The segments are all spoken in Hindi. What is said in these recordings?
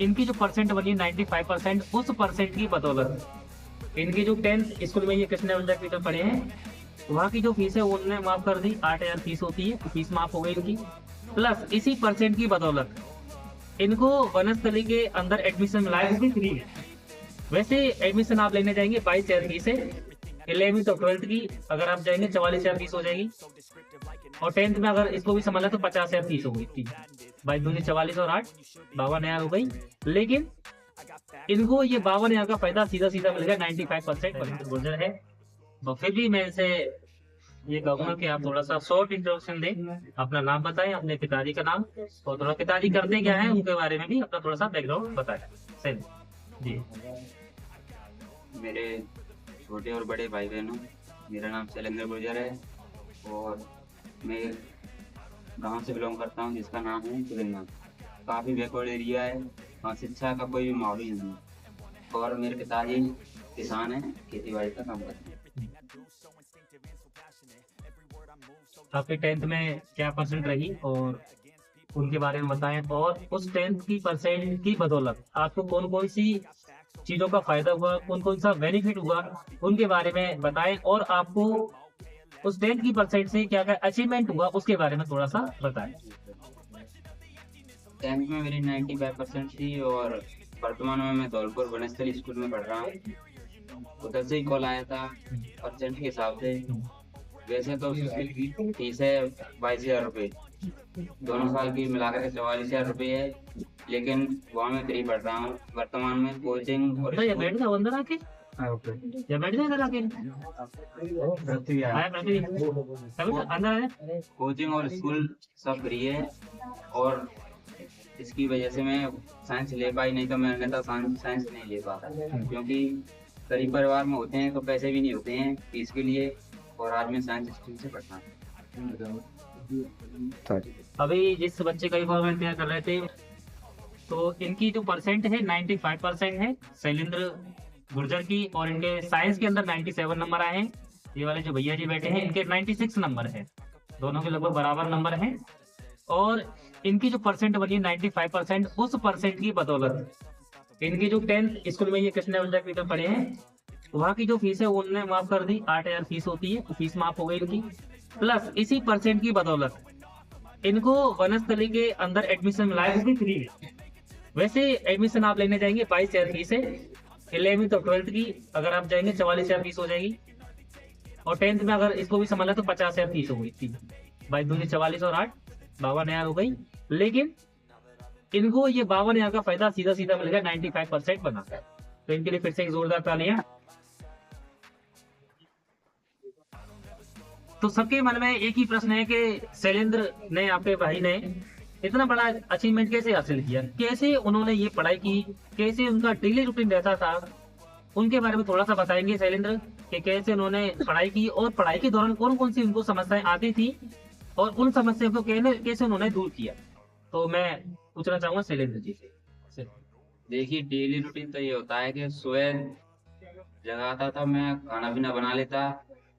इनकी जो परसेंट बनी 95%, उस परसेंट की बदौलत इनकी जो 10th स्कूल में ये कृष्ण विद्या में पढ़े हैं, वहाँ की जो फीस है वो उन्होंने माफ कर दी। 8,000 फीस होती है, तो फीस माफ हो गई इनकी। प्लस इसी परसेंट की बदौलत इनको वनस्थली के अंदर एडमिशन मिला, वो भी फ्री है। वैसे एडमिशन आप लेने जाएंगे 22,000 फीस है। 11th और 12th की अगर आप जाएंगे 44,000 फीस हो जाएगी। और 10th में अगर इसको भी समझ लें तो 50,000 फीस हो गई थी। 22 44 और 8 52,000 हो गई। लेकिन इनको ये 52,000 का फायदा सीधा सीधा मिल गया। 95% गुर्जर है। तो फिर भी मैं इसे ये कहूंगा कि आप थोड़ा सा शॉर्ट इंट्रोडक्शन दें, अपना नाम बताएं, अपने पिताजी का नाम, और थोड़ा पिताजी करते क्या है उनके बारे में भी अपना थोड़ा सा बैकग्राउंड बताएं। सही जी। मेरे छोटे और बड़े भाई बहनों, मेरा नाम शैलेंद्र गुर्जर है और मैं गांव से बिलोंग करता हूं जिसका नाम है कुलिंगा। काफ़ी बैकवर्ड एरिया है, वहाँ शिक्षा का कोई भी माहौल ही नहीं है। और मेरे पिताजी किसान हैं, खेती बाड़ी का काम करते हैं। आपके 10th में क्या परसेंट रही और उनके बारे में बताएं, और उस 10th की परसेंट की बदौलत आपको कौन कौन सी चीजों का फायदा हुआ, कौन कौन सा बेनिफिट हुआ, उनके बारे में बताएं। और आपको उस 10th की परसेंट से क्या क्या अचीवमेंट हुआ उसके बारे में थोड़ा सा बताएं। 10th में मेरी 95% थी और वर्तमान में मैं धौलपुर वनस्थली स्कूल में पढ़ रहा हूँ। उधर से ही कॉल आया था परसेंट के हिसाब से। वैसे तो उसकी फीस है 22,000 रुपये, दोनों साल की मिलाकर के 44,000 रुपये है। लेकिन वहाँ मैं फ्री पढ़ रहा हूँ वर्तमान में। कोचिंग और ये बैठ जाओ अंदर आके, ये बैठ जाओ अंदर आके, अंदर आए। कोचिंग और स्कूल सब फ्री है और इसकी वजह से मैं साइंस ले पाई, नहीं तो मैं अन्यथा साइंस नहीं ले पाता, क्योंकि गरीब परिवार में होते हैं तो पैसे भी नहीं होते हैं फीस के लिए। और आज मैं साइंस स्ट्रीम से पढ़ता हूँ। अभी जिस बच्चे का फॉर्मेट तैयार कर रहे थे, तो इनकी जो परसेंट है 95% है शैलेंद्र गुर्जर की, और इनके साइंस के अंदर 97 नंबर आए हैं। ये वाले जो भैया जी बैठे हैं इनके 96 नंबर है, दोनों के लगभग बराबर नंबर हैं। और इनकी जो परसेंट बनी 95%, उस परसेंट की बदौलत इनकी जो 10th स्कूल में ये कृष्ण विद्या पढ़े हैं, वहाँ की जो फीस है वो उन्होंने माफ कर दी। 8,000 फीस होती है, तो फीस माफ हो गई इनकी। प्लस इसी परसेंट की बदौलत इनको वनस्थली के अंदर एडमिशन मिला, वो भी फ्री है। वैसे एडमिशन आप लेने जाएंगे 22,000 फीस है। 11th और 12th की अगर आप जाएंगे 44,000 फीस हो जाएगी। और 10th में अगर इसको भी संभाला तो 50,000 फीस हो गई थी। 22 44 और 8 52,000 हो गई। लेकिन इनको ये 52,000 का फायदा सीधा सीधा मिल गया 95% बनाकर। तो इनके लिए फिर से एक जोरदार तालियां। तो सबके मन में एक ही प्रश्न है कि शैलेंद्र ने, आपके भाई ने इतना बड़ा अचीवमेंट कैसे हासिल किया, कैसे उन्होंने ये पढ़ाई की, कैसे उनका डेली रूटीन रहता था, उनके बारे में थोड़ा सा बताएंगे शैलेंद्र कि कैसे उन्होंने पढ़ाई की और पढ़ाई के दौरान कौन कौन सी उनको समस्याएं आती थी और उन समस्याओं को कैसे उन्होंने दूर किया। तो मैं पूछना चाहूंगा शैलेंद्र जी से। देखिए, डेली रूटीन तो ये होता है कि सुबह जगाता था, मैं खाना पीना बना लेता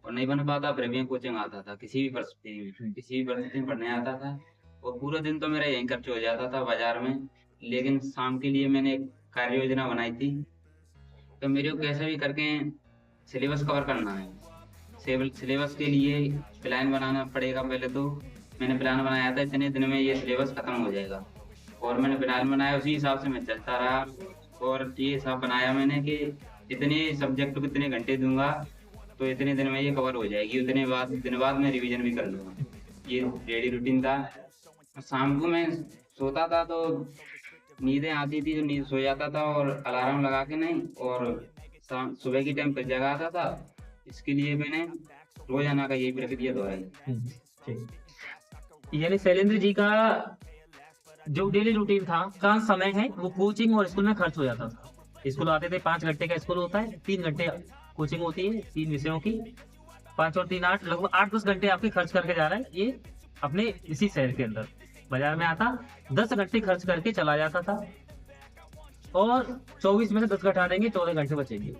और नहीं बन पाता फिर भी कोचिंग आता था। किसी भी परिस्थिति में पढ़ने आता था और पूरा दिन तो मेरा यहीं खर्च हो जाता था बाजार में। लेकिन शाम के लिए मैंने एक कार्य योजना बनाई थी, तो मेरे को कैसे भी करके सिलेबस कवर करना है। सिलेबस के लिए प्लान बनाना पड़ेगा। पहले तो मैंने प्लान बनाया था इतने दिन में ये सिलेबस खत्म हो जाएगा, और मैंने प्लान बनाया उसी हिसाब से मैं चलता रहा। और ये हिसाब बनाया मैंने कि इतने सब्जेक्ट को इतने घंटे दूंगा तो इतने दिन में ये कवर हो जाएगी। उतने दिन बाद मैं रिवीजन भी कर लूँगा। ये डेली रूटीन था। शाम को मैं सोता था तो नींदें आती थी, जो नींद सो जाता था और अलार्म लगा के नहीं, और सुबह की टाइम पर जगा आता था। इसके लिए मैंने रोजाना का यही प्रक्रिया दोहराई। यानी शैलेंद्र जी का जो डेली रूटीन था का समय है वो कोचिंग और स्कूल में खर्च हो जाता था। स्कूल आते थे, 5 घंटे का स्कूल होता है, 3 घंटे कोचिंग होती है 3 विषयों की। 5 और 3 8, लगभग 8-10 घंटे आपके खर्च करके जा रहा है ये अपने इसी शहर के अंदर। बाजार में आता 10 घंटे खर्च करके चला जाता था, और 24 में से 10 घटा देंगे 14 घंटे बचेंगे।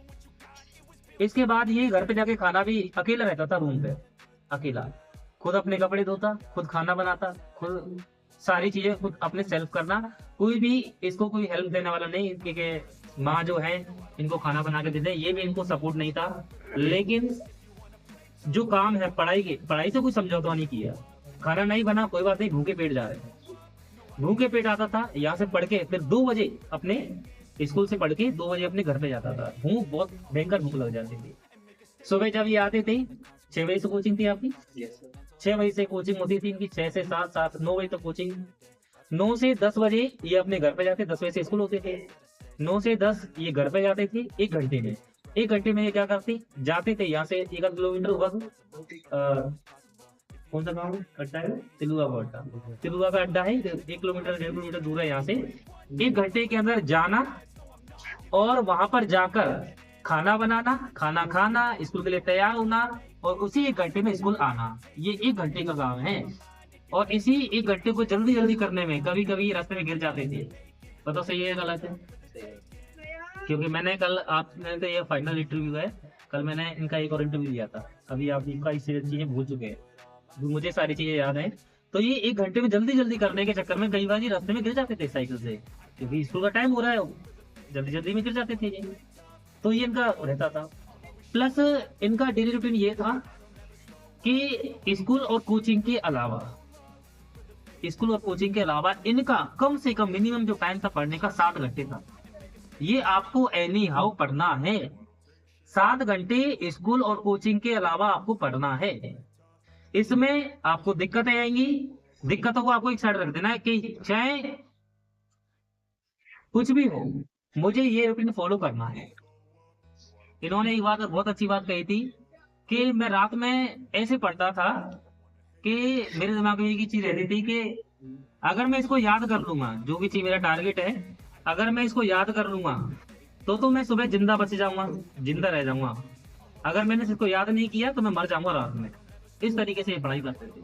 इसके बाद ये घर पे जाके खाना भी अकेला रहता था, रूम पे अकेला, खुद अपने कपड़े धोता, खुद खाना बनाता, खुद सारी चीजें खुद अपने सेल्फ करना, कोई भी इसको कोई हेल्प देने वाला नहीं, इनके माँ जो है इनको खाना बना के देते, ये भी इनको सपोर्ट नहीं था। लेकिन जो काम है पढ़ाई से कोई समझौता नहीं किया। खाना नहीं बना कोई बात नहीं, भूखे पेट जा रहे हैं, भूखे पेट आता था, यहाँ से पढ़ के फिर 2 बजे अपने स्कूल से पढ़ के 2 बजे अपने घर पे जाता था। भूख बहुत भयंकर भूख लग जाती थी। सुबह जब ये आते थे 6 बजे से कोचिंग थी आपकी, 6 बजे से कोचिंग होती थी इनकी, 6 से 7, 9 बजे तक कोचिंग। 9 से 10 बजे ये अपने घर पे जाते, 10 बजे से स्कूल होते थे। 9 से 10 ये घर पे जाते थे। 1 घंटे में, 1 घंटे में ये क्या करते, जाते थे यहाँ से 1 किलोमीटर बस, कौन सा गाँव अड्डा है, तिलुआ का अड्डा, तिलुआ का अड्डा है, 1 किलोमीटर 1.5 किलोमीटर दूर है यहाँ से। 1 घंटे के अंदर जाना और वहां पर जाकर खाना बनाना, खाना खाना, स्कूल के लिए तैयार होना और उसी 1 घंटे में स्कूल आना। ये 1 घंटे का काम है। और इसी 1 घंटे को जल्दी जल्दी करने में कभी कभी रास्ते में गिर जाते थे। पता सही है गलत है? क्योंकि मैंने कल, आपने तो ये फाइनल इंटरव्यू है, कल मैंने इनका एक और इंटरव्यू लिया था। अभी आप इनका इससे चीजें भूल चुके हैं, मुझे सारी चीजें याद है। तो ये 1 घंटे में जल्दी जल्दी करने के चक्कर में कई बार ये रास्ते में गिर जाते थे साइकिल से, क्योंकि स्कूल का टाइम हो रहा है, जल्दी जल्दी में गिर जाते थे ये। तो ये इनका रहता था। प्लस इनका डेली रूटीन ये था कि स्कूल और कोचिंग के अलावा, स्कूल और कोचिंग के अलावा इनका कम से कम मिनिमम जो टाइम था पढ़ने का 7 घंटे था। ये आपको एनी हाउ पढ़ना है, 7 घंटे स्कूल और कोचिंग के अलावा आपको पढ़ना है। इसमें आपको दिक्कतें आएंगी, दिक्कतों को आपको एक साइड रख देना है कि चाहे कुछ भी हो, मुझे ये रूटीन फॉलो करना है। इन्होंने एक बात बहुत अच्छी बात कही थी कि मैं रात में ऐसे पढ़ता था कि मेरे दिमाग में एक ही चीज रहती थी कि अगर मैं इसको याद कर लूंगा, जो भी चीज मेरा टारगेट है, अगर मैं इसको याद कर लूंगा तो मैं सुबह जिंदा बच जाऊंगा, जिंदा रह जाऊंगा। अगर मैंने इसको याद नहीं किया तो मैं मर जाऊंगा रात में। इस तरीके से ये पढ़ाई करते थे,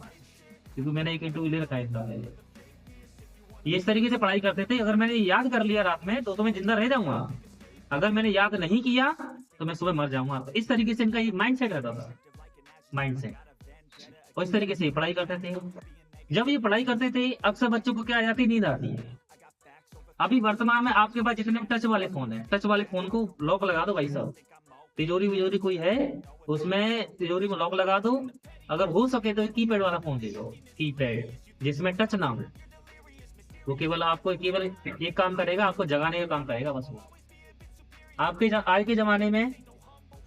क्योंकि मैंने एक इंटरव्यू ले रखा है इसका पहले। ये इस तरीके से पढ़ाई करते थे, अगर मैंने याद कर लिया रात में तो मैं जिंदा रह जाऊंगा, अगर मैंने याद नहीं किया तो मैं सुबह मर जाऊंगा। तो इस तरीके से इनका ये माइंड सेट रहता था, माइंड सेट। और इस तरीके से पढ़ाई करते थे। जब ये पढ़ाई करते थे अक्सर बच्चों को क्या आ जाती, नींद आती है। अभी वर्तमान में आपके पास जितने टच वाले फोन है, टच वाले फोन को लॉक लगा दो भाई साहब। तिजोरी विजोरी कोई है उसमें तिजोरी में लॉक लगा दो। अगर हो सके तो कीपैड वाला फोन ले लो, कीपैड जिसमें टच ना हो। वो केवल आपको केवल एक काम करेगा, आपको जगाने का काम करेगा बस। वो आपके आज के जमाने में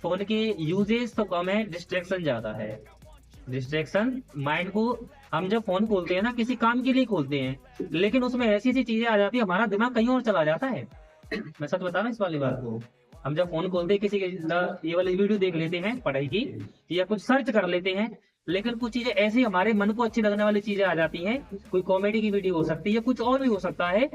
फोन के यूजेज तो कम है, डिस्ट्रैक्शन ज्यादा है। डिस्ट्रैक्शन माइंड को, हम जब फोन खोलते हैं ना किसी काम के लिए खोलते हैं, लेकिन उसमें ऐसी ऐसी चीजें आ जाती है, हमारा दिमाग कहीं और चला जाता है। मैं सच बता रहा हूं इस वाली बात को। हम जब फोन खोलते हैं किसी के ये वाली वीडियो देख लेते हैं पढ़ाई की, या कुछ सर्च कर लेते हैं, लेकिन कुछ चीजें ऐसी हमारे मन को अच्छी लगने वाली चीजें आ जाती हैं। कोई कॉमेडी की वीडियो हो सकती है, कुछ और भी हो सकता है,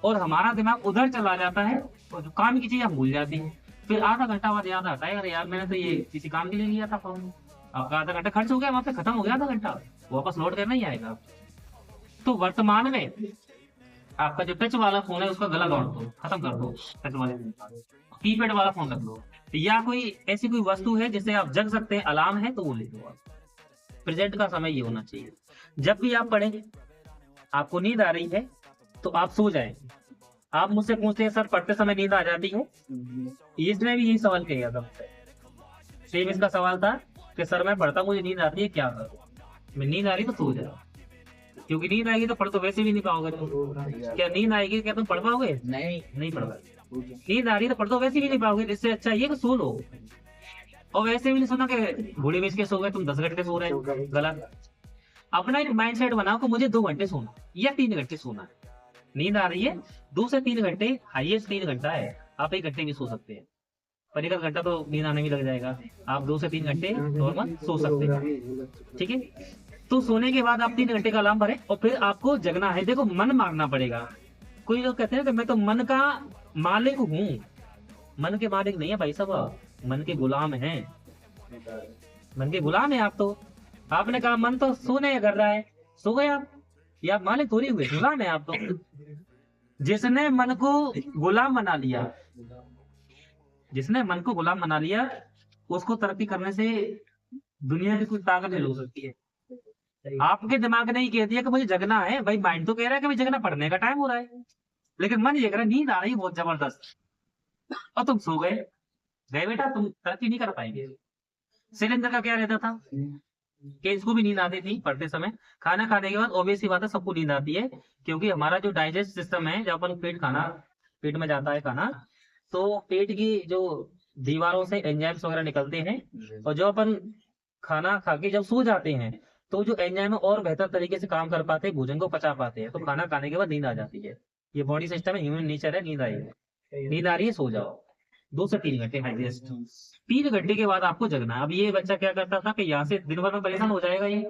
और हमारा दिमाग उधर चला जाता है और जो काम की चीजें हम भूल जाती हैं। फिर आधा घंटा बाद याद आता है, अरे यार मैंने तो ये किसी काम के लिए लिया था फोन, आपका आधा घंटा खर्च हो गया, वहां पे खत्म हो गया आधा घंटा, वापस लौट कर नहीं आएगा। तो वर्तमान में आपका जो टच वाला फोन है उसका गला काट दो, खत्म कर दो, टच वाले कीपैड वाला फोन रख लो। या कोई ऐसी कोई वस्तु है जिससे आप जग सकते हैं, अलार्म है तो वो ले लो। प्रेजेंट का समय ये होना चाहिए, जब भी आप पढ़ें, आपको नींद आ रही है तो आप सो जाएं। आप मुझसे पूछते हैं सर पढ़ते समय नींद आ जाती है, इसने भी यही सवाल किया था मुझसे। सेम इसका सवाल था कि सर मैं पढ़ता मुझे नींद आती है, क्या करूं? मैं नींद आ रही तो सो जाओ, क्योंकि नींद आएगी तो पढ़ तो वैसे भी नहीं पाओगे तुम। क्या नींद आएगी क्या तुम पढ़ पाओगे? नहीं पढ़ पाओगे। नींद आ रही है तो पढ़ तो वैसे भी नहीं पाओगे, इससे अच्छा ये कि सो लो। और वैसे भी नहीं सुना कि बूढ़े बेच के सो गए तुम 10 घंटे सो रहे हो, गलत। अपना एक माइंड सेट बनाओ कि मुझे 2 घंटे सोना या 3 घंटे सोना है। नींद आ रही है 2 से 3 घंटे, हाईएस्ट 3 घंटा है, आप 1 घंटे भी सो सकते हैं, पर 1 घंटा तो नींद आने में लग जाएगा। आप 2 से 3 घंटे नॉर्मल सो सकते हैं, ठीक है। तो सोने के बाद आप 3 घंटे का अलार्म भरें और फिर आपको जगना है। देखो मन मारना पड़ेगा। कोई लोग कहते हैं कि मैं तो मन का मालिक हूँ, मन के मालिक नहीं है भाई साहब, मन के गुलाम हैं। मन के गुलाम है आप तो। आपने कहा मन तो सोने कर रहा है, सो गए आप, या आप मालिक थोड़ी हुए, गुलाम है आप तो। जिसने मन को गुलाम बना लिया, जिसने मन को गुलाम बना लिया, उसको तरक्की करने से दुनिया की कोई ताकत नहीं हो सकती है। आपके दिमाग ने ही कह दिया कि मुझे जगना है, भाई माइंड तो कह रहा है कि भाई जगना, पढ़ने का टाइम हो रहा है, लेकिन मन ये कह रहा है नींद आ रही है बहुत जबरदस्त, और तुम सो गए। गए बेटा, तुम तरक्की नहीं कर पाएंगे। शैलेंद्र का क्या रहता था कि इसको भी नींद आती थी पढ़ते समय। खाना खाने के बाद ऑब्वियस सी बात है सबको नींद आती है, क्योंकि हमारा जो डाइजेस्ट सिस्टम है, जब अपन पेट में जाता है खाना, तो पेट की जो दीवारों से एंजाइम्स वगैरह निकलते हैं, और जो अपन खाना खा के जब सो जाते हैं, तो जो एंजाइम और बेहतर तरीके से काम कर पाते हैं, भोजन को पचा पाते हैं, तो खाना खाने के बाद नींद आ जाती है। ये बॉडी सिस्टम है, ह्यूमन नेचर है, नींद आई है, नींद आ रही है, सो जाओ। 2 से 3 घंटे हाईएस्ट। 3 घंटे के बाद आपको जगना है। अब ये बच्चा क्या करता था कि यहाँ से दिन भर में परेशान हो जाएगा, ये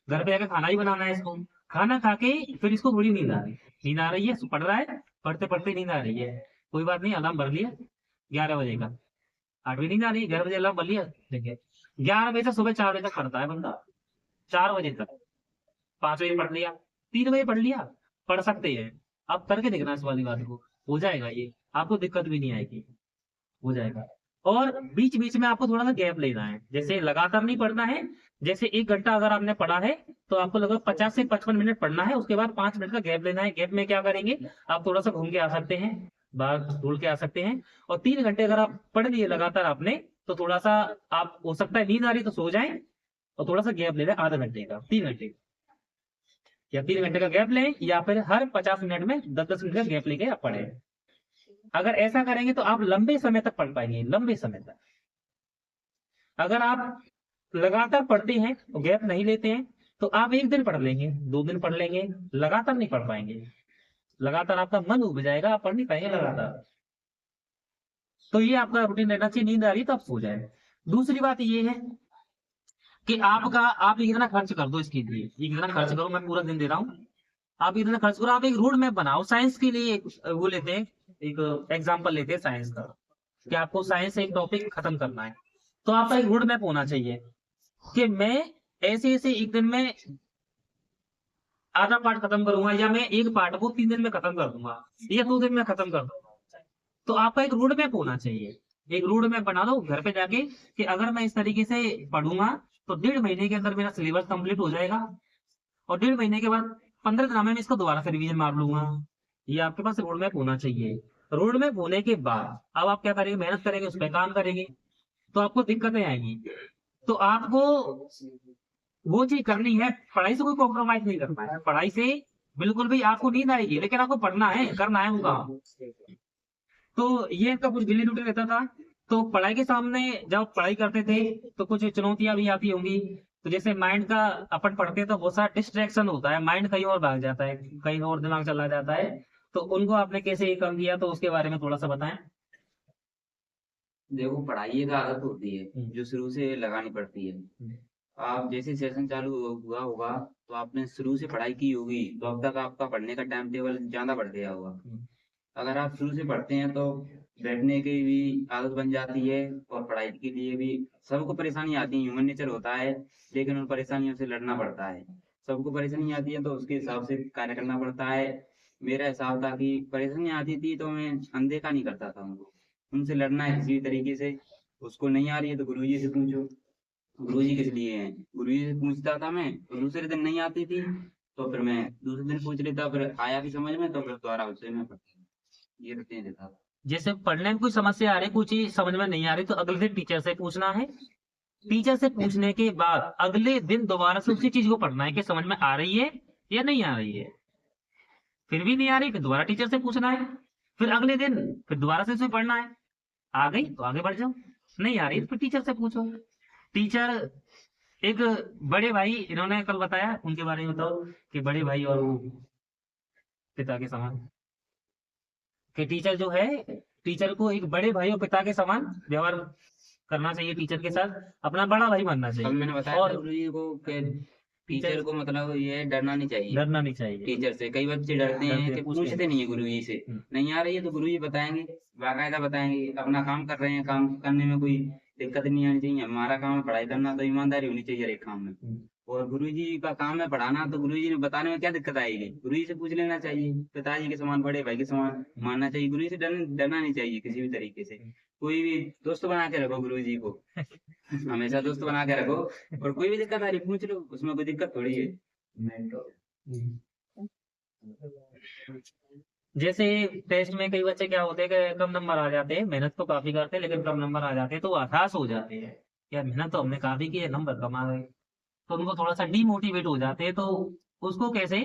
घर पे जाकर खाना ही बनाना है इसको, खाना खा के फिर इसको थोड़ी नींद आ रही है, पढ़ रहा है, पढ़ते पढ़ते नींद आ रही है, कोई बात नहीं, अलार्म भर लिया 11 बजे का, 8 बजे नींद आ रही है, 11 बजे अलार्म भर लिया, देखिए 11 बजे से सुबह 4 बजे तक पढ़ता है बंदा, 4 बजे तक, 5 बजे पढ़ लिया, 3 बजे पढ़ लिया, पढ़ सकते हैं। आप करके देखना इस वाली बात को, हो जाएगा ये, आपको दिक्कत भी नहीं आएगी, हो जाएगा। और बीच बीच में आपको थोड़ा सा गैप लेना है, जैसे लगातार नहीं पढ़ना है। जैसे 1 घंटा अगर आपने पढ़ा है, तो आपको लगभग 50 से 55 मिनट पढ़ना है, उसके बाद 5 मिनट का गैप लेना है। गैप में क्या करेंगे, आप थोड़ा सा घूम के आ सकते हैं, बाहर धूल के आ सकते हैं। और 3 घंटे अगर आप पढ़ लिए लगातार आपने, तो थोड़ा सा आप, हो सकता है नींद आ रही तो सो जाए, और थोड़ा सा गैप ले लें आधा घंटे का, 3 घंटे, या 3 घंटे का गैप लें, या फिर हर 50 मिनट में 10-10 मिनट का गैप लेके आप पढ़ें। अगर ऐसा करेंगे तो आप लंबे समय तक पढ़ पाएंगे, लंबे समय तक। अगर आप लगातार पढ़ते हैं तो गैप नहीं लेते हैं, तो आप 1 दिन पढ़ लेंगे, 2 दिन पढ़ लेंगे, लगातार नहीं पढ़ पाएंगे, लगातार आपका मन उब जाएगा, आप पढ़ नहीं पाएंगे लगातार। तो ये आपका रूटीन रहना चाहिए, नींद आ रही है तो आप सो जाए। दूसरी बात ये है कि आप इतना खर्च कर दो इसके लिए, ये कितना खर्च करो, मैं पूरा दिन दे रहा हूँ, आप इतना खर्च करो, आप एक रोड मैप बनाओ साइंस के लिए। वो लेते हैं, एक एग्जांपल लेते हैं साइंस का, कि आपको साइंस से एक टॉपिक खत्म करना है, तो आपका एक रोड मैप होना चाहिए कि मैं ऐसे ऐसे एक दिन में आधा पार्ट खत्म करूंगा, या मैं एक पार्ट को 3 दिन में खत्म कर दूंगा, या 2 दिन में खत्म कर दूंगा। तो आपका एक रोड मैप होना चाहिए, एक रोड मैप बना दो घर पे जाके, कि अगर मैं इस तरीके से पढ़ूंगा तो 1.5 महीने के अंदर मेरा सिलेबस कंप्लीट हो जाएगा, और 1.5 महीने के बाद 15 दिन में मैं इसको दोबारा से रिवीजन मार लूंगा। ये आपके पास रोड मैप होना चाहिए। रोड मैप होने के बाद अब आप क्या करेंगे, मेहनत करेंगे, उस पर काम करेंगे, तो आपको दिक्कतें आएंगी। तो आपको वो चीज करनी है, पढ़ाई से कोई कॉम्प्रोमाइज नहीं करना है, पढ़ाई से बिल्कुल भी, आपको नींद आएगी लेकिन आपको पढ़ना है, करना है वो काम। तो ये इनका कुछ डेली रूटीन रहता था। तो पढ़ाई के सामने जब पढ़ाई करते थे तो कुछ चुनौतियां भी आती होंगी। तो जैसे माइंड का, अपन पढ़ते हैं तो बहुत सारा डिस्ट्रैक्शन होता है, माइंड कहीं और भाग जाता है, कहीं और दिमाग चला जाता है, तो उनको आपने कैसे ये कम किया, तो उसके बारे में थोड़ा सा बताएं। देखो, पढ़ाई एक आदत होती है जो शुरू से लगानी पड़ती है। आप जैसे सेशन चालू हुआ होगा, तो आपने शुरू से पढ़ाई की होगी, तो अब तक आपका पढ़ने का टाइम टेबल ज्यादा बढ़ गया होगा। अगर आप शुरू से पढ़ते हैं तो बैठने की भी आदत बन जाती है, और पढ़ाई के लिए भी सबको परेशानी आती है, ह्यूमन नेचर होता है, लेकिन उन परेशानियों से लड़ना पड़ता है। सबको परेशानी आती है तो उसके हिसाब से कार्य करना पड़ता है। मेरा हिसाब था कि परेशानी आती थी तो मैं अनदेखा नहीं करता था उनको, उनसे लड़ना है किसी भी तरीके से। उसको नहीं आ रही है तो गुरुजी से पूछो, गुरुजी किस लिए हैं, गुरुजी से पूछता था मैं, तो दूसरे दिन नहीं आती थी तो फिर मैं दूसरे दिन पूछ लेता, फिर आया भी समझ में तो फिर दोबारा उससे मैं पढ़ता। ये रूटीन रहता था। जैसे पढ़ने में कोई समस्या आ रही, कुछ चीज समझ में नहीं आ रही, तो अगले दिन टीचर से पूछना है। टीचर से पूछने के बाद अगले दिन दोबारा से उसी चीज को पढ़ना है कि समझ में आ रही है या नहीं आ रही है। फिर भी नहीं आ रही, फिर दोबारा टीचर से पूछना है। फिर अगले दिन फिर दोबारा से उसे पढ़ना है, आ गई तो आगे बढ़ जाओ, नहीं आ रही तो फिर टीचर से पूछो। टीचर, एक बड़े भाई इन्होंने कल बताया, उनके बारे में बताओ, कि बड़े भाई और वो पिता के समान, कि टीचर जो है, टीचर को एक बड़े भाई और पिता के समान व्यवहार करना चाहिए, टीचर के साथ अपना बड़ा भाई मानना कल चाहिए। मैंने बताया और था गुरुजी को कि टीचर को मतलब ये डरना नहीं चाहिए। डरना नहीं चाहिए। टीचर से कई बच्चे डरते हैं कि पूछते पूछते नहीं है गुरुजी से, नहीं आ रही है तो गुरुजी बताएंगे, बाकायदा बताएंगे। अपना काम कर रहे हैं, काम करने में कोई दिक्कत नहीं आनी चाहिए, हमारा काम है पढ़ाई करना, तो ईमानदारी होनी चाहिए हर एक काम में। और गुरुजी का काम है पढ़ाना, तो गुरुजी ने बताने में क्या दिक्कत आएगी? गुरुजी से पूछ लेना चाहिए, पिताजी के समान, बड़े भाई के समान मानना चाहिए। गुरुजी से डरना नहीं चाहिए किसी भी तरीके से। कोई भी दोस्त बना के रखो गुरुजी को, हमेशा दोस्त बना के रखो। और कोई भी दिक्कत आ रही पूछ लो, उसमें कोई दिक्कत थोड़ी है। जैसे टेस्ट में कई बच्चे क्या होते हैं कि कम नंबर आ जाते हैं, मेहनत तो काफी करते हैं लेकिन कम नंबर आ जाते हैं तो वो हताश हो जाते हैं, यार मेहनत तो हमने काफी की है, नंबर कम आ गए, तो उनको थोड़ा सा डीमोटिवेट हो जाते हैं। तो उसको कैसे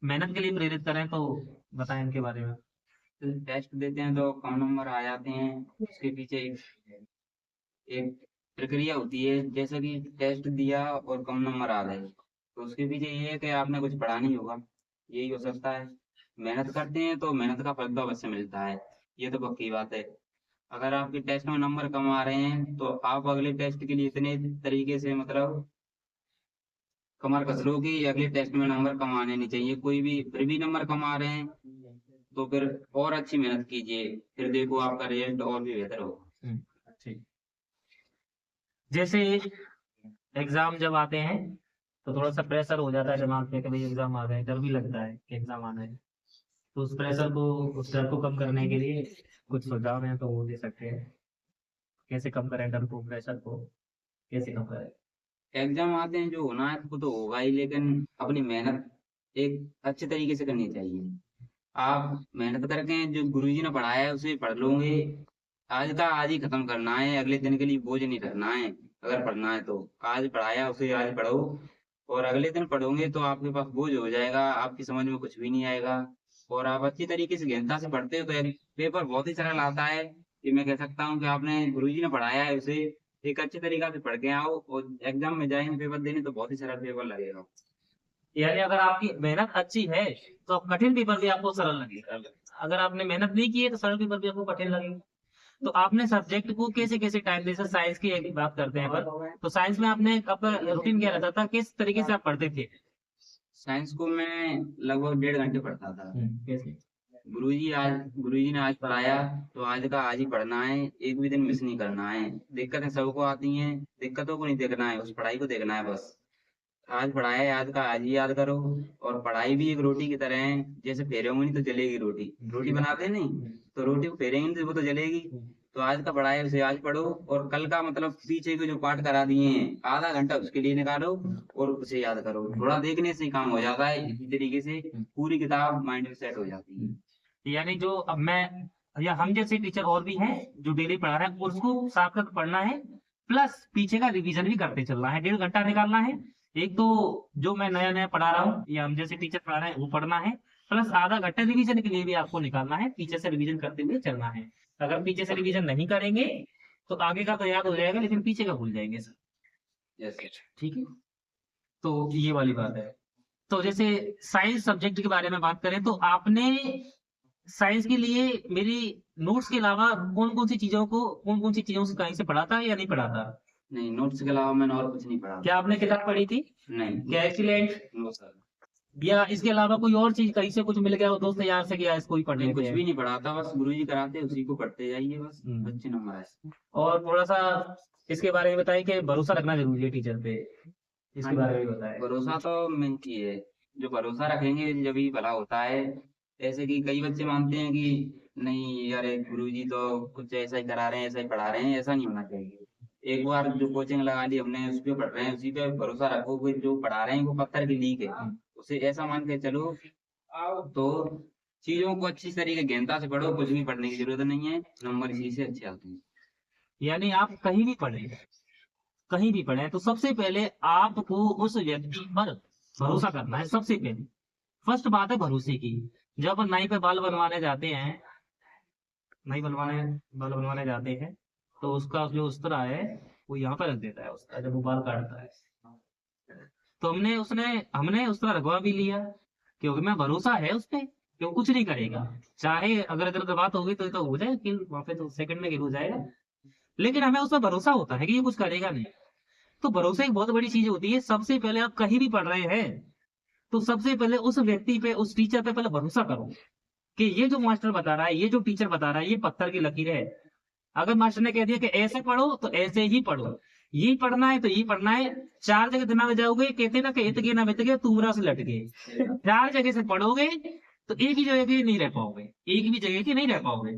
मेहनत के लिए प्रेरित करें, तो बताएं इनके बारे में। तो टेस्ट देते हैं तो कम नंबर आ जाते हैं, उसके पीछे एक प्रक्रिया होती है। जैसे कि टेस्ट दिया और कम नंबर आ गए, तो उसके पीछे ये है कि आपने कुछ पढ़ा नहीं होगा, यही हो सकता है। मेहनत करते हैं तो मेहनत का फल तो अवश्य मिलता है, ये तो पक्की बात है। अगर आपके टेस्ट में नंबर कम आ रहे हैं तो आप अगले टेस्ट के लिए इतने तरीके से मतलब कमर कस लो कि अगले टेस्ट में नंबर कम आने नहीं चाहिए। कोई भी फिर भी नंबर कम आ रहे हैं तो फिर और अच्छी मेहनत कीजिए, फिर देखो आपका रिजल्ट और भी बेहतर होगा। ठीक। जैसे एग्जाम जब आते हैं तो थोड़ा सा प्रेशर हो जाता है दिमाग पे कि भाई एग्जाम आ गए, डर भी लगता है कि एग्जाम आना है, तो उस प्रेशर को, उस डर को कम करने के लिए कुछ सुझाव हैं तो वो दे सकते हैं। कैसे कम करें डर को, प्रेशर को कैसे कम करें। एग्जाम आते हैं, जो होना है वो तो होगा ही, लेकिन अपनी मेहनत एक अच्छे तरीके से करनी चाहिए। आप मेहनत करके जो गुरुजी ने पढ़ाया है उसे पढ़ लोगे, आज का आज ही खत्म करना है, अगले दिन के लिए बोझ नहीं रखना है। अगर पढ़ना है तो आज पढ़ाया उसे आज पढ़ो, और अगले दिन पढ़ोगे तो आपके पास बोझ हो जाएगा, आपकी समझ में कुछ भी नहीं आएगा। और आप अच्छी तरीके से गहनता से पढ़ते हो तो एक पेपर बहुत ही सरल आता है। ये मैं कह सकता हूँ कि आपने गुरुजी ने पढ़ाया है उसे एक अच्छे तरीका से पढ़ के आओ और एग्जाम में जाएंगे पेपर देने तो बहुत ही सरल पेपर लगेगा। यानी अगर आपकी मेहनत अच्छी है तो कठिन पेपर भी आपको सरल लगेगा, अगर आपने मेहनत नहीं की है तो सरल पेपर भी आपको कठिन लगेगा। तो आपने सब्जेक्ट को कैसे कैसे टाइम, जैसे साइंस की एक बात करते हैं अपन, तो साइंस में आपने आपका रूटीन क्या रहता था, किस तरीके से आप पढ़ते थे। साइंस को मैं लगभग 1.5 घंटे पढ़ता था। कैसे। गुरुजी ने आज पढ़ाया तो आज का आज ही पढ़ना है, एक भी दिन मिस नहीं करना है। दिक्कतें सबको आती हैं, दिक्कतों को नहीं देखना है, उस पढ़ाई को देखना है बस। आज पढ़ाया है, आज का आज ही याद करो। और पढ़ाई भी एक रोटी की तरह है, जैसे फेरोगे नहीं तो जलेगी रोटी, रोटी बनाते नहीं तो रोटी को फेरेंगे नहीं तो वो तो जलेगी। तो आज का पढ़ाया उसे आज पढ़ो, और कल का मतलब पीछे के जो पाठ करा दिए हैं आधा घंटा उसके लिए निकालो और उसे याद करो। थोड़ा देखने से ही काम हो जाता है, इसी तरीके से पूरी किताब माइंड में सेट हो जाती है। यानी जो अब मैं या हम जैसे टीचर और भी हैं जो डेली पढ़ा रहे हैं उसको साथ साथ पढ़ना है, प्लस पीछे का रिवीजन भी करते चलना है, 1.5 घंटा निकालना है। एक तो जो मैं नया नया पढ़ा रहा हूँ या हम जैसे टीचर पढ़ा रहे हैं वो पढ़ना है, प्लस आधा घंटा रिवीजन के लिए भी आपको निकालना है, पीछे से रिवीजन करते हुए चलना है। अगर पीछे से रिवीजन नहीं करेंगे तो आगे का तो याद हो जाएगा लेकिन पीछे का भूल जाएंगे सर। ठीक है, तो ये वाली बात है। तो जैसे साइंस सब्जेक्ट के बारे में बात करें तो आपने साइंस के लिए मेरी नोट्स के अलावा कौन कौन सी चीजों से कहीं से पढ़ा था या नहीं पढ़ा था। नहीं, नोट्स के अलावा मैंने और कुछ नहीं पढ़ा। क्या आपने किताब पढ़ी थी। नहीं। क्या एक्सीलेंट। No sir. या इसके अलावा कोई और चीज कहीं से कुछ मिल गया हो दोस्त यार से, गया इसको ही पढ़ नहीं, लेते कुछ हैं। भी नहीं पढ़ा था, बस गुरुजी कराते उसी को पढ़ते जाइए बस, अच्छे नंबर आए। और थोड़ा सा इसके बारे में बताइए कि भरोसा रखना जरूरी है टीचर पे, इसके बारे में बताएं। भरोसा तो मेन चीज है, जो भरोसा रखेंगे जब ही भला होता है। ऐसे कि कई बच्चे मानते हैं कि नहीं यार गुरुजी तो कुछ ऐसा ही करा रहे हैं, ऐसा ही पढ़ा रहे हैं, ऐसा नहीं होना चाहिए। एक बार जो कोचिंग लगा ली हमने, उस पर पढ़ रहे हैं, उसी पे भरोसा रखो कि जो पढ़ा रहे हैं वो पत्थर की लीक है, उसे ऐसा मान के चलो। तो चीजों को अच्छी तरीके गहनता से पढ़ो, कुछ भी पढ़ने की जरूरत नहीं है, नंबर इसी से अच्छे आते हैं। यानी आप कहीं भी पढ़े, कहीं भी पढ़े तो सबसे पहले आपको उस व्यक्ति पर भरोसा करना है। सबसे पहले फर्स्ट बात है भरोसे की। जब अपन नाई पे बाल बनवाने जाते हैं, बाल बनवाने जाते हैं तो उसका जो उस्तरा है वो यहाँ पे रख देता है उसका, जब वो बाल काटता है तो हमने उस्तरा रखवा भी लिया क्योंकि मैं भरोसा है उस पे कि वो कुछ नहीं करेगा, चाहे अगर इधर उधर बात होगी तो हो जाए कि वहां पे तो सेकंड में गिर हो जाएगा, लेकिन हमें उस पर भरोसा होता है कि ये कुछ करेगा नहीं। तो भरोसा एक बहुत बड़ी चीज होती है। सबसे पहले आप कहीं भी पढ़ रहे हैं तो सबसे पहले उस व्यक्ति पे, उस टीचर पे पहले भरोसा करो कि ये जो मास्टर बता रहा है, ये जो टीचर बता रहा है, ये पत्थर की लकीर है। अगर मास्टर ने कह दिया कि ऐसे पढ़ो तो ऐसे ही पढ़ो, ये पढ़ना है तो ये पढ़ना है, 4 जगह दिमाग जाओगे, कहते ना कि इत गए ना बित गए तुमरा से लट गए। 4 जगह से पढ़ोगे तो एक ही जगह के नहीं रह पाओगे, एक भी जगह के नहीं रह पाओगे।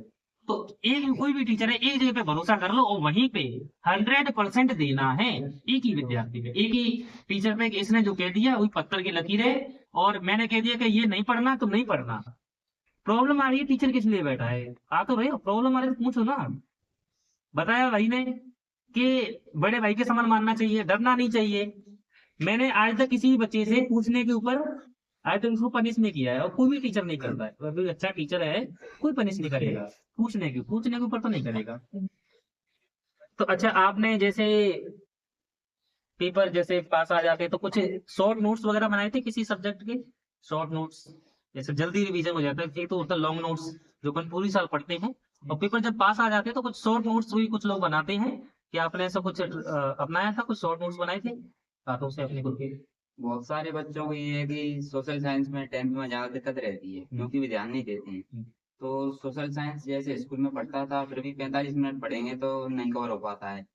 तो एक कोई भी टीचर है, एक जगह पे भरोसा कर लो और वहीं पे 100% देना है एक ही विद्यार्थी पे, एक ही टीचर पे। इसने जो कह दिया वही पत्थर की लकीर है, और मैंने कह दिया कि ये नहीं पढ़ना तो नहीं पढ़ना। प्रॉब्लम आ रही है, टीचर किस लिए बैठा है? आ तो रहे हो, प्रॉब्लम आ रही है तो पूछो ना। बताया भाई ने कि बड़े भाई के समान मानना चाहिए, डरना नहीं चाहिए। मैंने आज तक किसी भी बच्चे से पूछने के ऊपर आज तक उसको पनिश नहीं किया है, और कोई भी टीचर नहीं करता है। अगर कोई अच्छा टीचर है कोई पनिश नहीं करेगा, पूछने के ऊपर तो नहीं करेगा। तो अच्छा, आपने जैसे पेपर जैसे पास आ जाते तो कुछ शॉर्ट नोट्स वगैरह बनाए थे किसी सब्जेक्ट के? शॉर्ट नोट्स जैसे जल्दी रिवीजन हो जाता है, एक तो होता है लॉन्ग नोट्स जो अपन पूरी साल पढ़ते हैं, और पेपर जब पास आ जाते हैं तो कुछ शॉर्ट नोट्स भी कुछ लोग बनाते हैं। क्या आपने ऐसा कुछ अपनाया था, कुछ शॉर्ट नोट्स बनाए थे हाथों से अपने खुद के? बहुत सारे बच्चों को ये है कि सोशल साइंस में 10th में ज्यादा दिक्कत रहती है, क्योंकि वे ध्यान नहीं देते हैं। तो सोशल साइंस जैसे स्कूल में पढ़ता था, फिर भी 45 मिनट पढ़ेंगे तो नहीं कवर हो पाता है।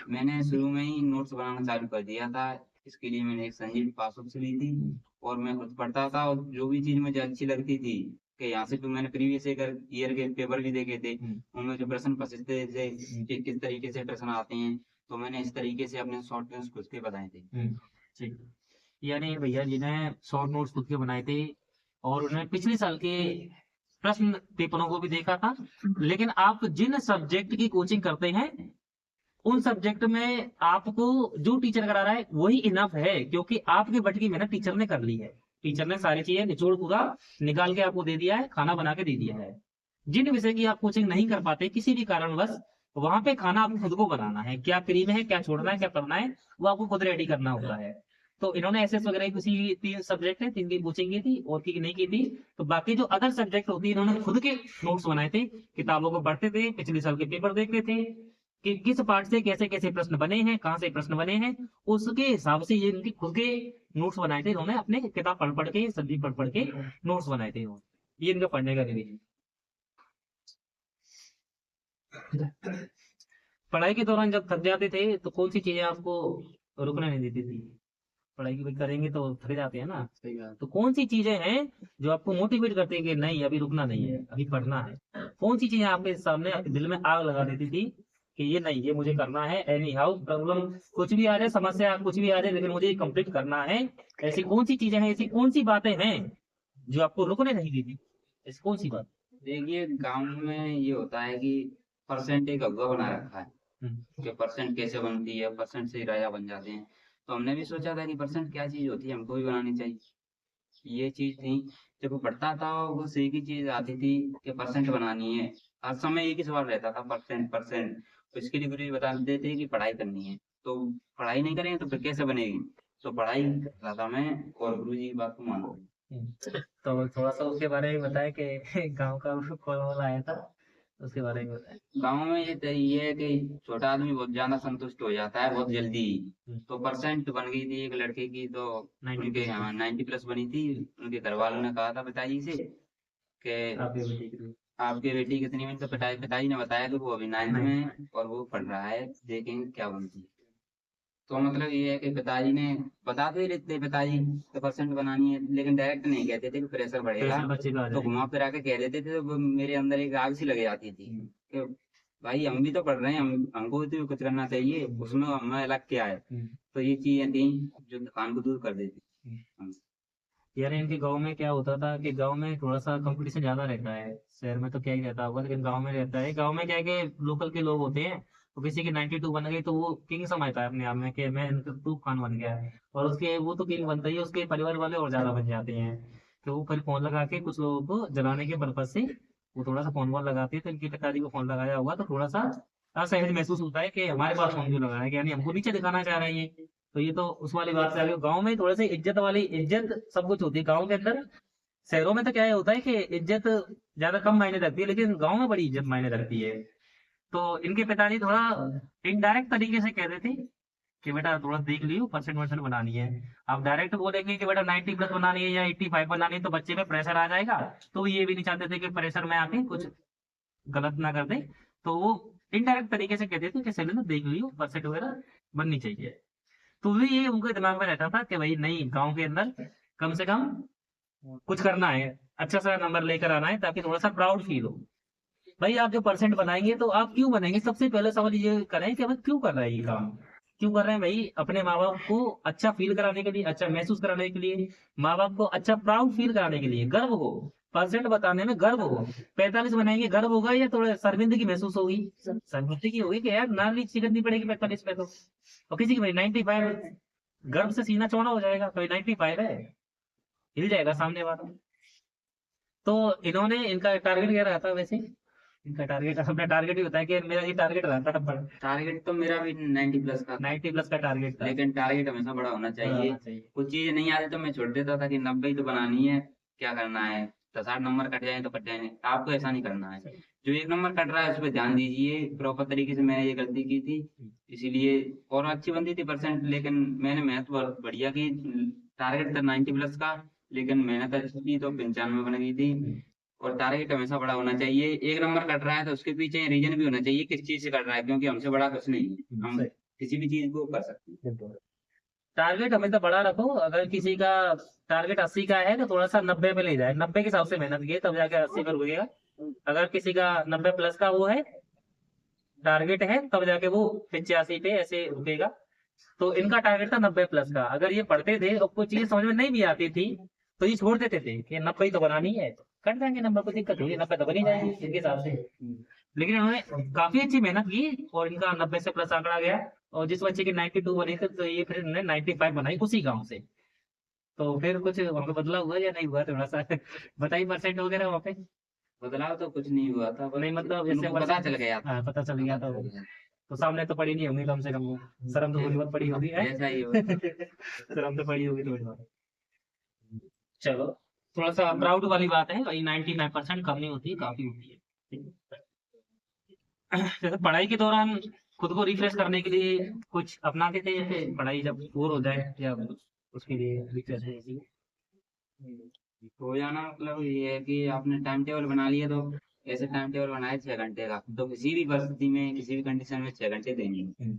मैंने शुरू में ही नोट्स बनाना चालू कर दिया था। इसके लिए मैंने एक संजीव पासबुक से ली थी, और मैं खुद पढ़ता था, और जो भी चीज मुझे अच्छी लगती थी कि यहाँ से तो मैंने प्रीवियस ईयर के पेपर भी देखे थे, उनमें जो प्रश्न फंसते थे कि किस तरीके से प्रश्न आते हैं, तो मैंने इस तरीके से अपने शॉर्ट नोट्स खुद के बनाए थे। ठीक। यानी भैया जी ने शॉर्ट नोट्स खुद के बनाए थे, और उन्होंने पिछले साल के प्रश्न पेपरों को भी देखा था। लेकिन आप जिन सब्जेक्ट की कोचिंग करते हैं उन सब्जेक्ट में आपको जो टीचर करा रहा है वही इनफ है, क्योंकि आपके बट की मेहनत टीचर ने कर ली है। टीचर ने सारी चीजें निचोड़ पूरा निकाल के आपको दे दिया है, खाना बना के दे दिया है। जिन विषय की आप कोचिंग नहीं कर पाते किसी भी कारणवश, वहां पे खाना आपको खुद को बनाना है, क्या क्रीम है, क्या छोड़ना है, क्या करना है, वो आपको खुद रेडी करना होता है। तो इन्होंने एसएस वगैरह किसी 3 सब्जेक्ट है, 3 की कोचिंग की थी और की नहीं की थी। तो बाकी जो अदर सब्जेक्ट होती है इन्होंने खुद के नोट्स बनाए थे, किताबों को पढ़ते थे, पिछले साल के पेपर देखते थे कि किस पार्ट से कैसे कैसे प्रश्न बने हैं, कहाँ से प्रश्न बने हैं, उसके हिसाब से ये इनके खुद के नोट्स बनाए थे इन्होंने, अपने किताब पढ़ पढ़ के, सब्जेक्ट पढ़ पढ़ के नोट्स बनाए थे ये इनका पढ़ने का रिवीजन। पढ़ाई के दौरान जब थक जाते थे तो कौन सी चीजें आपको रुकने नहीं देती थी? पढ़ाई की भी करेंगे तो थक जाते हैं ना, सही बात। तो कौन सी चीजें हैं जो आपको मोटिवेट करती है कि नहीं अभी रुकना नहीं है, अभी पढ़ना है? कौन सी चीजें आपके सामने दिल में आग लगा देती थी कि ये नहीं, ये मुझे करना है, एनी हाउ प्रॉब्लम कुछ भी आ जाए, समस्या कुछ भी आ जाए, लेकिन मुझे ये कंप्लीट करना है? ऐसी कौन सी चीजें हैं, ऐसी कौन सी बातें हैं जो आपको रुकने नहीं देती? ऐसी कौन सी बात? देखिए, गांव में ये होता है कि परसेंट एक अगुआ बना रखा है कि परसेंट कैसे बनती है, परसेंट से ही राजा बन जाते हैं। तो हमने भी सोचा था कि परसेंट क्या चीज होती है, हमको भी बनानी चाहिए। ये चीज थी। जब वो पढ़ता था वो एक ही चीज आती थी कि परसेंट बनानी है। हर समय एक ही सवाल रहता था, परसेंट परसेंट। तो इसके लिए गुरु जी बता देते थे कि पढ़ाई करनी है। तो पढ़ाई नहीं करेंगे तो फिर कैसे बनेगी? तो पढ़ाई कर रहा था मैं, और गुरु जी की बात को मान रहा। तो थोड़ा सा उसके बारे में बताए कि गांव का कॉल आया था, उसके बारे में बताए। गाँव में ये है कि छोटा आदमी बहुत ज्यादा संतुष्ट हो जाता है बहुत जल्दी। तो परसेंट बन गई थी एक लड़के की, तो 90 उनके यहाँ 90+ बनी थी। उनके घर वालों ने कहा था पिताजी से कि आपके बेटी कितनी में? तो पिताजी ने बताया कि वो अभी 9th में है और वो पढ़ रहा है, देखेंगे क्या बनती है। तो मतलब ये है कि पिताजी ने बता तो ही देते पिताजी तो परसेंट बनानी है, लेकिन डायरेक्ट नहीं कहते थे कि प्रेशर बढ़ेगा। तो घुमा फिरा के कह देते थे, तो वो मेरे अंदर एक आग सी लग जाती थी कि भाई हम भी तो पढ़ रहे हैं, हमको भी तो कुछ करना चाहिए, उसमें हमें अलग क्या है। तो ये चीजें थी जो थकान को दूर कर देती। यार इनके गांव में क्या होता था कि गांव में थोड़ा सा कंपटीशन ज्यादा रहता है, शहर में तो क्या ही रहता होगा, लेकिन गांव में रहता है। गांव में क्या है कि लोकल के लोग होते हैं, तो किसी की 92 बन गई तो वो किंग समझता है अपने आप में कि मैं टू खान बन गया है, और उसके वो तो किंग बनता ही है, उसके परिवार वाले और ज्यादा बन जाते हैं। तो वो फिर फोन लगा के कुछ लोगों को जलाने के पर्पज से वो थोड़ा सा फोन वोन लगाते हैं। तो इनकी पिताजी को फोन लगाया हुआ तो थोड़ा सा असहज महसूस होता है कि हमारे पास फोन क्यों लगाया है, यानी हमको नीचे दिखाना चाह रहे हैं। तो ये तो उस वाली बात से आगे गांव में थोड़ा सा इज्जत सब कुछ होती है गांव के अंदर। शहरों में तो क्या होता है कि इज्जत ज्यादा कम मायने रखती है, लेकिन गांव में बड़ी इज्जत मायने रखती है। तो इनके पिताजी थोड़ा इनडायरेक्ट तरीके से कह देते कि बेटा थोड़ा देख लियो, परसेंट वर्सेंट बनानी है। आप डायरेक्ट बोलेंगे कि बेटा 90+ बनानी है या 85 बनानी है तो बच्चे पे प्रेशर आ जाएगा। तो ये भी नहीं चाहते थे कि प्रेशर में आके कुछ गलत ना कर दे। तो वो इनडायरेक्ट तरीके से कहते थे कि चलो देख लियो परसेंट वगैरह बननी चाहिए। तो भी ये उनके दिमाग में रहता था कि भाई नहीं, गांव के अंदर कम से कम कुछ करना है, अच्छा सा नंबर लेकर आना है, ताकि थोड़ा सा प्राउड फील हो। भाई आप जो परसेंट बनाएंगे तो आप क्यों बनाएंगे, सबसे पहले सवाल ये करें कि भाई क्यों कर रहे हैं ये काम, क्यों कर रहे हैं भाई, अपने माँ बाप को अच्छा फील कराने के लिए, अच्छा महसूस कराने के लिए, माँ बाप को अच्छा प्राउड फील कराने के लिए, गर्व हो, परसेंट बताने में गर्व हो। 45 बनाएंगे, गर्व होगा या थोड़ा शर्मिंदगी महसूस होगी? शर्मिंदगी होगी कि यार नाली चिकटनी पड़ेगी 45 पे तो। और किसी की भाई 95, गर्व से सीना चौड़ा हो जाएगा, तो 95 है, हिल जाएगा सामने वाला। तो इन्होंने, इनका टारगेट क्या रहा था वैसे? इनका टारगेट, अपना टारगेट भी बताया कि मेरा ये टारगेट रहा था, टारगेट तो मेरा भी 90 प्लस का था, 90 प्लस का टारगेट था। लेकिन टारगेट हमेशा बड़ा होना चाहिए। कुछ चीजें नहीं आती तो मैं छोड़ देता था कि 90 ही तो बनानी है, क्या करना है, 10-8 नंबर कट जाए तो कट जाए, आपको ऐसा नहीं करना है। जो एक नंबर कट रहा है उस पर ध्यान दीजिए, प्रॉपर तरीके से मैंने ये गलती की थी, इसीलिए। और अच्छी बनती थी परसेंट, लेकिन मैंने मेहनत बहुत बढ़िया की। टारगेट था 90 प्लस का, लेकिन मेहनत अच्छी की तो 95 बन गई थी। और टारगेट हमेशा बड़ा होना चाहिए। एक नंबर कट रहा है तो उसके पीछे रीजन भी होना चाहिए किस चीज से कट रहा है, क्योंकि हमसे बड़ा कुछ नहीं है, हम किसी भी चीज को कर सकते हैं। टारगेट हमेशा बड़ा रखो। अगर किसी का टारगेट 80 का है तो थोड़ा सा 90 पे ले जाए, 90 के हिसाब से मेहनत किए तब जाके 80 पर रुकेगा। अगर किसी का 90 प्लस का वो है, टारगेट है, तब जाके वो 85 पे ऐसे रुकेगा। तो इनका टारगेट था 90 प्लस का। अगर ये पढ़ते थे और कोई चीज समझ में नहीं भी आती थी तो ये छोड़ देते थे कि 90 तो बनानी है, कट जाएंगे नंबर, को दिक्कत होगी, 90 तो बनी जाएगी इनके हिसाब से। लेकिन इन्होंने काफी अच्छी मेहनत की और इनका 90 से प्लस आंकड़ा गया। और जिस बच्चे की 92 बनी थी, तो ये फिर इन्होंने 95 बनाई उसी गांव से। तो फिर कुछ वहाँ पे बदला हुआ या नहीं हुआ, थोड़ा सा बताइए परसेंट वगैरह वहाँ पे। बदलाव तो कुछ नहीं हुआ था, नहीं बस मतलब जैसे उनको पता चल गया था। हाँ, पता चल गया तो सामने तो पड़ी नहीं होंगी कम से कम वो, शर्म तो थोड़ी बहुत पड़ी होगी है? ऐसा ही हुआ। शर्म तो पड़ी होगी थोड़ी बहुत। चलो, थोड़ा सा प्राउड वाली बात है भाई, 99% कम नहीं होती, काफी होती है। ठीक है? जैसे पढ़ाई के दौरान खुद को रिफ्रेश करने के लिए कुछ अपनाते थे, जैसे पढ़ाई जब बोर हो जाए या उसके लिए रिफ्रेश है? हो जाना मतलब ये है कि आपने टाइम टेबल बना लिया, तो ऐसे टाइम टेबल बनाए 6 घंटे का, तो किसी भी परिस्थिति में किसी भी कंडीशन में 6 घंटे देंगे।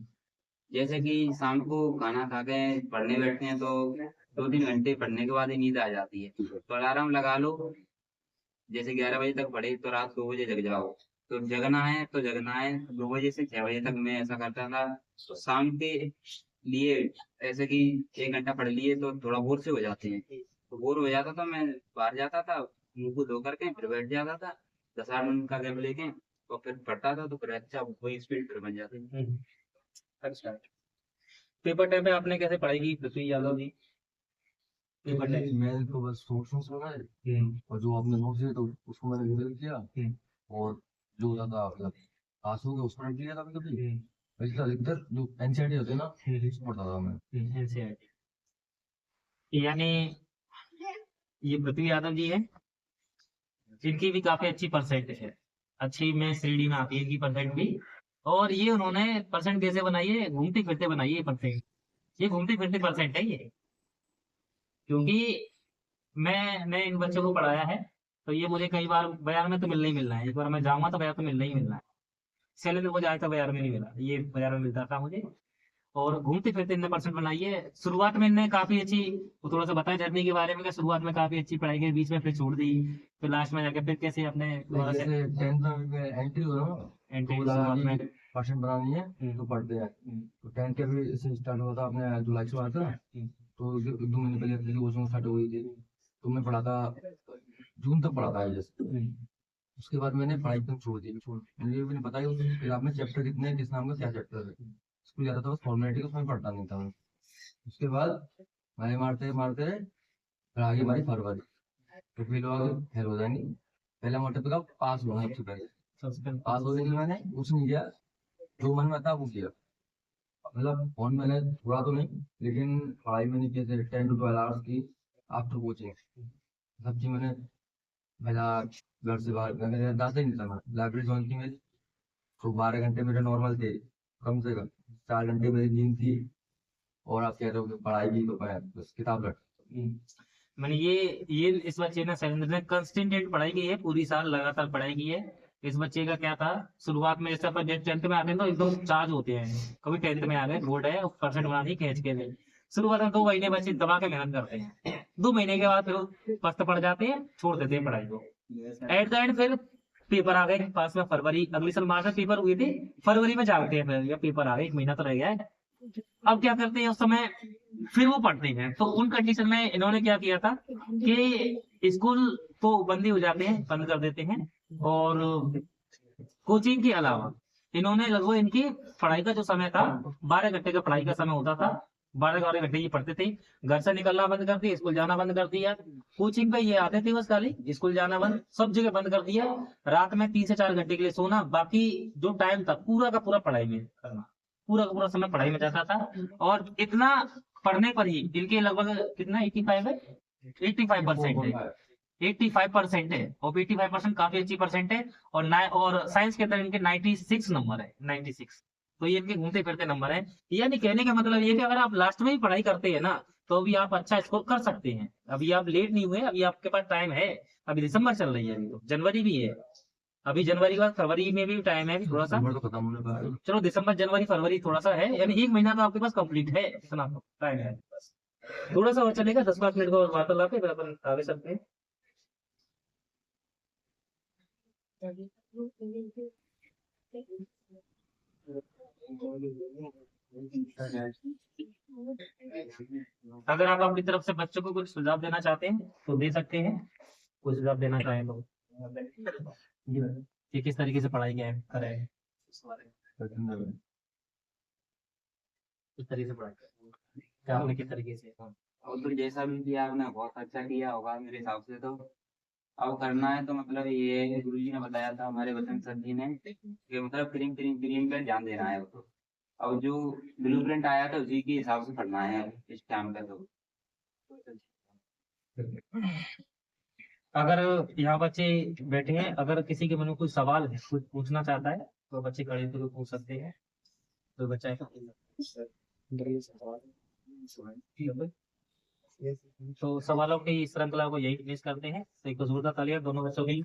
जैसे कि शाम को खाना खा के पढ़ने बैठते हैं तो 2-3 घंटे पढ़ने के बाद ही नींद आ जाती है, तो अलार्म लगा लो। जैसे 11 बजे तक पढ़े तो रात 2 बजे जग जाओ, तो जगना है तो जगना है। 2 बजे से 6 बजे तक मैं ऐसा करता था। तो शाम के लिए ऐसे कि 1 घंटा पढ़ लिए तो थोड़ा बोर से हो जाते हैं, तो बोर हो जाता था, मैं बाहर जाता था, मुंह को धो करके फिर बैठ जाता था 10-8 मिनट का गैप लेके, और फिर पढ़ता था, तो फिर अच्छा वही स्पीड फिर बन जाती थी। अच्छा, पेपर टाइम पे आपने कैसे पढ़ाई की पृथ्वी यादव जी? पेपर टाइम मैं तो बस सोर्स बनाए और जो आपने नोट दिए तो उसको मैंने रिवीजन किया और जो होता था मतलब पास हो गया उसको रख लिया था कभी कभी। वैसे अधिकतर जो एनसीईआरटी होते हैं ना उसको पढ़ता था मैं। एनसीईआरटी, यानी ये पृथ्वी यादव जी है, जिनकी भी काफी अच्छी परसेंट है, अच्छी में श्रेणी में आती है इनकी परसेंट भी। और ये उन्होंने परसेंट कैसे बनाई है, घूमते फिरते बनाई है परसेंट। ये घूमते फिरते परसेंट है ये, क्योंकि मैंने इन बच्चों को पढ़ाया है, तो ये मुझे कई बार बाजार में तो मिलना ही मिलना है, एक बार मैं जाऊंगा तो बाजार तो मिलना ही मिलना है। सैलरी मुझे आज तक बाजार में नहीं मिला, ये बाजार में मिलता था मुझे। और घूमते फिरते इनने परसेंट बनाई है। शुरुआत में इनने काफी अच्छी, वो थोड़ा सा बताया जर्नी के बारे में, कि शुरुआत में काफी अच्छी पढ़ाई की, बीच में फिर छोड़ दी, फिर लास्ट में जाके फिर कैसे अपने दोबारा से जैसे 10th में एंट्री हो रहा एंट्री तो शुरुआत में। परसेंट बनानी है तो पढ़ते हैं। तो 10th के भी इससे स्टार्ट हुआ था अपने जुलाई से हुआ था, तो 2 महीने पहले अपनी कोचिंग स्टार्ट हो गई थी। तो मैं पढ़ा था जून तक पढ़ा था जैसे। उसके बाद मैंने पढ़ाई एकदम छोड़ दी। मुझे भी नहीं पता कि उस किताब में चैप्टर कितने हैं, किस नाम का क्या चैप्टर है। उसको ज्यादा था बस फॉर्मेलिटी, उसमें पढ़ता नहीं था मैं। उसके बाद मैंने मारते मारते फिर आगे हमारी फरवरी, तो फिर लोग फेल हो जाएंगे। पहला मोटे का पास हुआ सबसे पहले। पास होने के लिए मैंने कुछ नहीं किया, जो मन में था वो किया। मतलब फोन मैंने थोड़ा तो नहीं, लेकिन पढ़ाई मैंने की 10 to 12 आवर्स की आफ्टर कोचिंग। सब चीज मैंने मेरा घर से बाहर मैंने दादा ही नहीं था, लाइब्रेरी ज्वाइन की मेरी। तो 12 घंटे मेरे नॉर्मल थे, कम से कम 4 घंटे मेरी नींद थी। और आप कह रहे हो कि पढ़ाई की, तो मैं बस किताब रख। मैंने ये इस बच्चे ने, शैलेंद्र ने कंसिस्टेंट पढ़ाई की है, पूरी साल लगातार पढ़ाई की है। इस बच्चे का क्या था, शुरुआत में जैसे अपन 10th में आते हैं तो एकदम चार्ज होते हैं, कभी 10th में आ गए, बोर्ड है परसेंट बना दी खींच के ले। शुरुआत में 2 महीने बच्चे दबा के मेहनत करते हैं, 2 महीने के बाद फिर पस्त पड़ जाते हैं, छोड़ देते हैं पढ़ाई को। एट द एंड फिर पेपर आ गए पास में, फरवरी, अगले साल मार्च में पेपर हुए थे, फरवरी में जाते हैं, फिर या पेपर आ गए, 1 महीना तो रह गया है। अब क्या करते हैं उस समय, फिर वो पढ़ते हैं। तो उन कंडीशन में इन्होंने क्या किया था कि स्कूल तो बंद ही हो जाते हैं, बंद कर देते हैं, और कोचिंग के अलावा इन्होंने लगभग इनकी पढ़ाई का जो समय था 12 घंटे का पढ़ाई का समय होता था, 12 घंटे ये पढ़ते थे। घर से निकलना बंद कर दिया, स्कूल जाना बंद कर दिया, कोचिंग पे ये आते थे बस खाली, स्कूल जाना बंद, सब जगह बंद कर दिया। रात में 3 से 4 घंटे के लिए सोना, बाकी जो टाइम था पूरा का पूरा पढ़ाई में करना, पूरा का पूरा समय पढ़ाई में जाता था। और इतना पढ़ने पर ही इनके लगभग कितना 85 है, 85% है, 85% है, और 85% काफी अच्छी परसेंट है। और साइंस के अंदर इनके 96 नंबर है, 96। तो ये इनके घूमते फिरते नंबर है। यानी कहने का मतलब ये कि अगर आप लास्ट में ही पढ़ाई करते हैं ना, तो अभी आप अच्छा स्कोर कर सकते हैं। अभी आप लेट नहीं हुए, अभी आपके पास टाइम है। अभी दिसंबर चल रही है, अभी तो जनवरी भी है, अभी जनवरी के बाद फरवरी में भी टाइम है, अभी थोड़ा सा। नंबर तो खत्म होने का है। चलो दिसंबर जनवरी फरवरी थोड़ा सा है, यानी 1 महीना तो आपके पास कंप्लीट है, इतना टाइम है बस। थोड़ा सा और चलेगा, 10-5 मिनट का और वार्तालाप है, फिर अपन आगे चलते हैं। अगर आप अपनी तरफ से बच्चों को कुछ सुझाव देना चाहते हैं तो दे सकते हैं, कुछ सुझाव देना चाहें तो कि किस तरीके से पढ़ाई करें, किस तरीके से पढ़ाई करें, क्या आपने किस तरीके से। और तो जैसा भी किया आपने बहुत अच्छा किया होगा मेरे हिसाब से। तो अब करना है तो मतलब ये गुरु जी ने बताया था, हमारे वचन सर जी ने, कि मतलब क्रीम क्रीम क्रीम पे ध्यान देना है। तो अब जो ब्लूप्रिंट आया था उसी के हिसाब से पढ़ना है इस टाइम पे। तो अगर यहाँ बच्चे बैठे हैं, अगर किसी के मन में कोई सवाल है, कुछ पूछना चाहता है, तो बच्चे खड़े होकर पूछ सकते हैं। तो बच्चा है तो सवालों की श्रृंखला को यही फिनिश करते हैं। तो एक जोरदार तालियां दोनों बच्चों की।